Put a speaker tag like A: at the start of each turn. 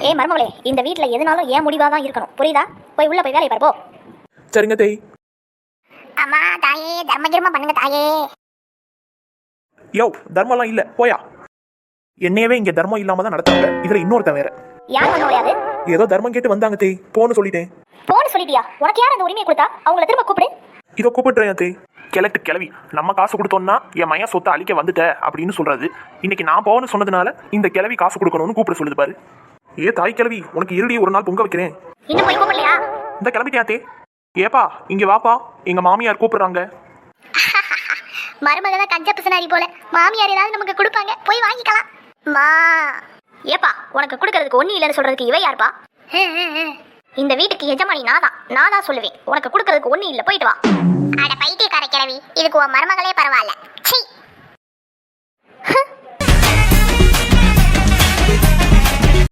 A: ஏய் மருமகளே, இந்த வீட்டில் எதுனாலும் ஏன் முடிவாக தான் இருக்கணும், புரியுதா? போய் உள்ள போய் வேலையை பாரு போ.
B: சரிங்க தேய்.
C: அம்மா தாயே, தர்மகிரமா பண்ணுங்க தாயே.
B: யோ, தர்மம்லாம் இல்ல, போயா. என்னையவே இங்க தர்மம் இல்லாம தான் நடத்தாங்க, இதுல இன்னொருத்தன் வேற.
A: யார் மருமகளே அது?
B: ஏதோ தர்மம் கேட்டு வந்தாங்க தேய், போன்னு சொல்லிட்டேன்.
A: போன்னு சொல்லிட்டியா? உனக்கு யார் அந்த உரிமையை கொடுத்தா? அவங்கள திரும்ப கூப்பிடு.
B: இதோ கூப்பிடுறேன் தேய். கிழட்டு கிளவி, நம்ம காசு கொடுத்தோம்னா என் மையன் சொத்தை அழிக்க வந்துட்ட அப்படின்னு சொல்றது. இன்னைக்கு நான் போன்னு சொன்னதுனால இந்த கிளவி காசு கொடுக்கணும்னு கூப்பிட சொல்லுது பாரு. ஏ தாய் கிளவி, உனக்கு இருடி ஒரு நாள் பொங்க வைக்கிறேன்.
A: இன்னும் போய் கூப்பிடலையா?
B: இந்த கிளம்பிட்டியா தே? ஏப்பா இங்க வாப்பா, எங்க மாமியார் கூப்பிடுறாங்க.
C: மருமக தான் கஞ்ச பிசனாரி போல, மாமியார் ஏதாவது நமக்கு கொடுப்பாங்க, போய் வாங்கிக்கலாம். மா
A: ஏப்பா, உனக்கு கொடுக்கறதுக்கு ஒண்ணு இல்லைன்னு சொல்றதுக்கு இவ யாருப்பா? இந்த வீட்டுக்கு எஜமானி நான் தான் சொல்லுவேன். உனக்கு கொடுக்கறதுக்கு ஒண்ணு இல்ல, போயிட்டு வா.
C: அட பைத்தியக்கார கிழவி, இதுக்கு உன் மருமகளே பரவாயில்ல. சீ.